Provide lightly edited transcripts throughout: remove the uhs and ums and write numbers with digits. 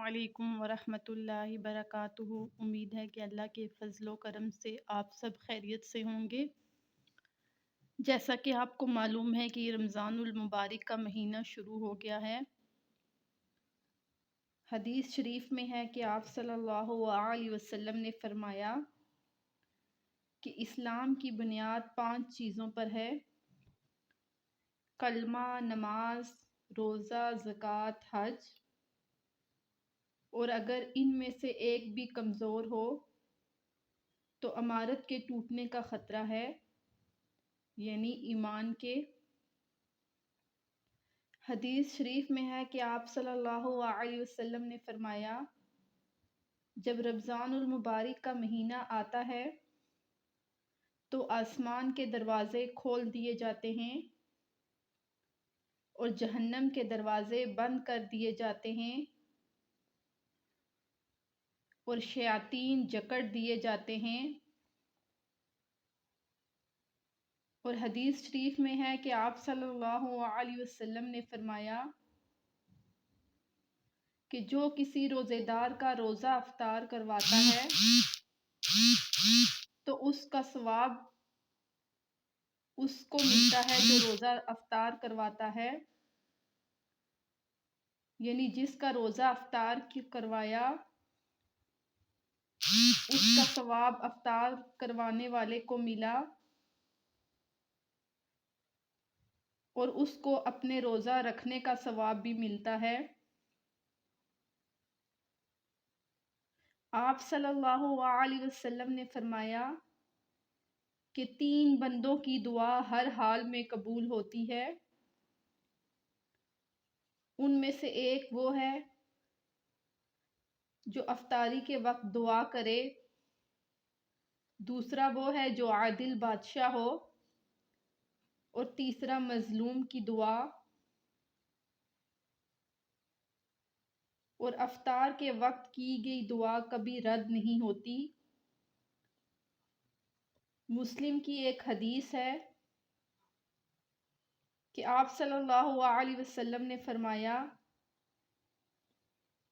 علیکم ورحمۃ اللہ وبرکاتہ۔ امید ہے کہ اللہ کے فضل و کرم سے آپ سب خیریت سے ہوں گے۔ جیسا کہ آپ کو معلوم ہے کہ رمضان المبارک کا مہینہ شروع ہو گیا ہے۔ حدیث شریف میں ہے کہ آپ صلی اللہ علیہ وسلم نے فرمایا کہ اسلام کی بنیاد 5 چیزوں پر ہے: کلمہ، نماز، روزہ، زکوٰۃ، حج، اور اگر ان میں سے ایک بھی کمزور ہو تو امارت کے ٹوٹنے کا خطرہ ہے، یعنی ایمان کے۔ حدیث شریف میں ہے کہ آپ صلی اللہ علیہ وسلم نے فرمایا جب رمضان المبارک کا مہینہ آتا ہے تو آسمان کے دروازے کھول دیے جاتے ہیں اور جہنم کے دروازے بند کر دیے جاتے ہیں اور شیاطین جکڑ دیے جاتے ہیں۔ اور حدیث شریف میں ہے کہ آپ صلی اللہ علیہ وسلم نے فرمایا کہ جو کسی روزے دار کا روزہ افطار کرواتا ہے تو اس کا ثواب اس کو ملتا ہے جو روزہ افطار کرواتا ہے، یعنی جس کا روزہ افطار کروایا اس کا ثواب افطار کروانے والے کو ملا اور اس کو اپنے روزہ رکھنے کا ثواب بھی ملتا ہے۔ آپ صلی اللہ علیہ وسلم نے فرمایا کہ 3 بندوں کی دعا ہر حال میں قبول ہوتی ہے۔ ان میں سے ایک وہ ہے جو افطاری کے وقت دعا کرے، دوسرا وہ ہے جو عادل بادشاہ ہو، اور تیسرا مظلوم کی دعا۔ اور افطار کے وقت کی گئی دعا کبھی رد نہیں ہوتی۔ مسلم کی ایک حدیث ہے کہ آپ صلی اللہ علیہ وسلم نے فرمایا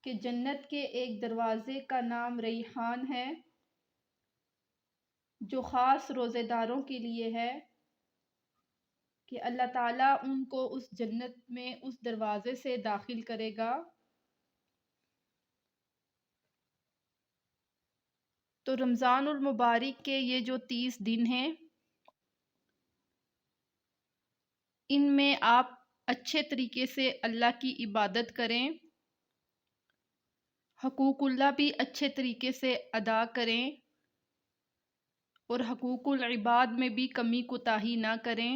کہ جنت کے ایک دروازے کا نام ریحان ہے جو خاص روزے داروں کے لیے ہے کہ اللہ تعالیٰ ان کو اس جنت میں اس دروازے سے داخل کرے گا۔ تو رمضان المبارک کے یہ جو 30 دن ہیں ان میں آپ اچھے طریقے سے اللہ کی عبادت کریں، حقوق اللہ بھی اچھے طریقے سے ادا کریں اور حقوق العباد میں بھی کمی کوتاہی نہ کریں۔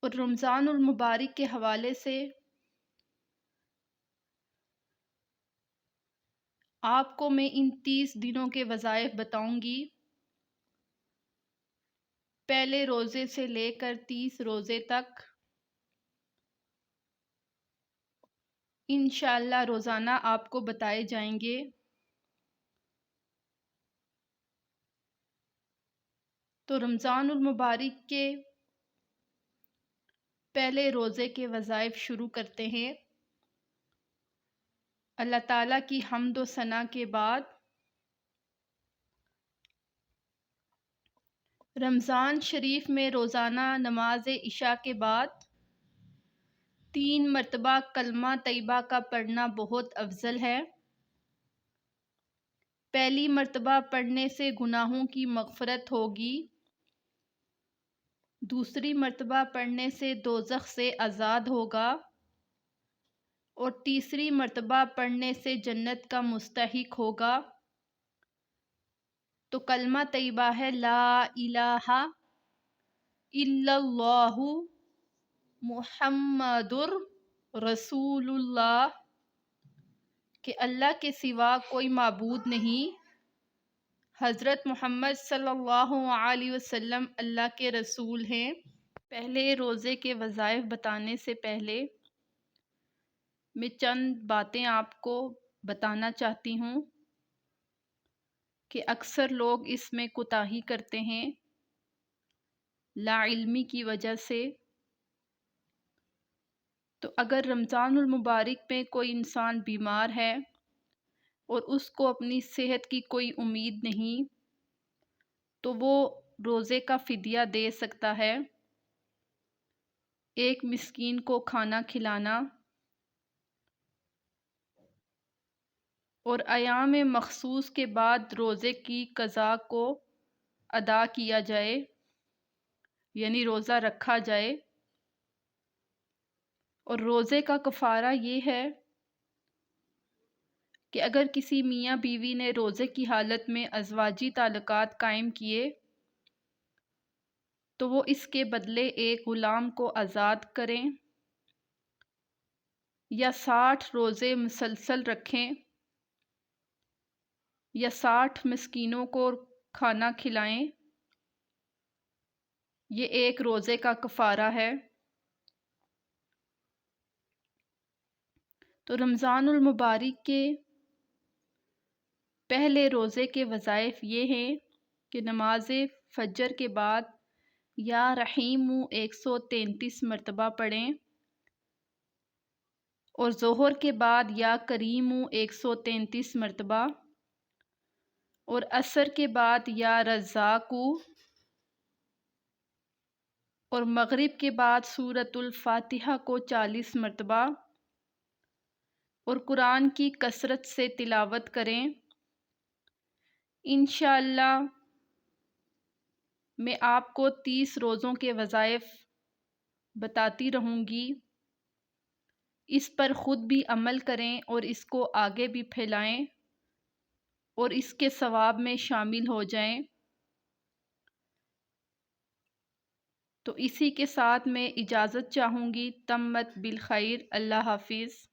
اور رمضان المبارک کے حوالے سے آپ کو میں ان 30 دنوں کے وظائف بتاؤں گی، پہلے روزے سے لے کر 30 روزے تک۔ انشاءاللہ روزانہ آپ کو بتائے جائیں گے۔ تو رمضان المبارک کے پہلے روزے کے وظائف شروع کرتے ہیں۔ اللہ تعالیٰ کی حمد و ثنا کے بعد رمضان شریف میں روزانہ نماز عشاء کے بعد 3 مرتبہ کلمہ طیبہ کا پڑھنا بہت افضل ہے۔ پہلی مرتبہ پڑھنے سے گناہوں کی مغفرت ہوگی، دوسری مرتبہ پڑھنے سے دوزخ سے آزاد ہوگا، اور تیسری مرتبہ پڑھنے سے جنت کا مستحق ہوگا۔ تو کلمہ طیبہ ہے لا الہ الا اللہ محمد رسول اللہ، کہ اللہ کے سوا کوئی معبود نہیں، حضرت محمد صلی اللہ علیہ وسلم اللہ کے رسول ہیں۔ پہلے روزے کے وظائف بتانے سے پہلے میں چند باتیں آپ کو بتانا چاہتی ہوں کہ اکثر لوگ اس میں کوتاہی کرتے ہیں لا علمی کی وجہ سے۔ تو اگر رمضان المبارک میں کوئی انسان بیمار ہے اور اس کو اپنی صحت کی کوئی امید نہیں، تو وہ روزے کا فدیہ دے سکتا ہے، ایک مسکین کو کھانا کھلانا، اور ایام مخصوص کے بعد روزے کی قضا کو ادا کیا جائے، یعنی روزہ رکھا جائے۔ اور روزے کا کفارہ یہ ہے کہ اگر کسی میاں بیوی نے روزے کی حالت میں ازواجی تعلقات قائم کیے تو وہ اس کے بدلے ایک غلام کو آزاد کریں یا 60 روزے مسلسل رکھیں یا 60 مسکینوں کو کھانا کھلائیں، یہ ایک روزے کا کفارہ ہے۔ تو رمضان المبارک کے پہلے روزے کے وظائف یہ ہیں کہ نماز فجر کے بعد یا رحیم 133 مرتبہ پڑھیں، اور ظہر کے بعد یا کریم 133 مرتبہ، اور عصر کے بعد یا رزاق، اور مغرب کے بعد سورۃ الفاتحہ کو 40 مرتبہ، اور قرآن کی کثرت سے تلاوت کریں۔ انشاءاللہ میں آپ کو 30 روزوں کے وظائف بتاتی رہوں گی، اس پر خود بھی عمل کریں اور اس کو آگے بھی پھیلائیں اور اس کے ثواب میں شامل ہو جائیں۔ تو اسی کے ساتھ میں اجازت چاہوں گی۔ تمت بالخیر، اللہ حافظ۔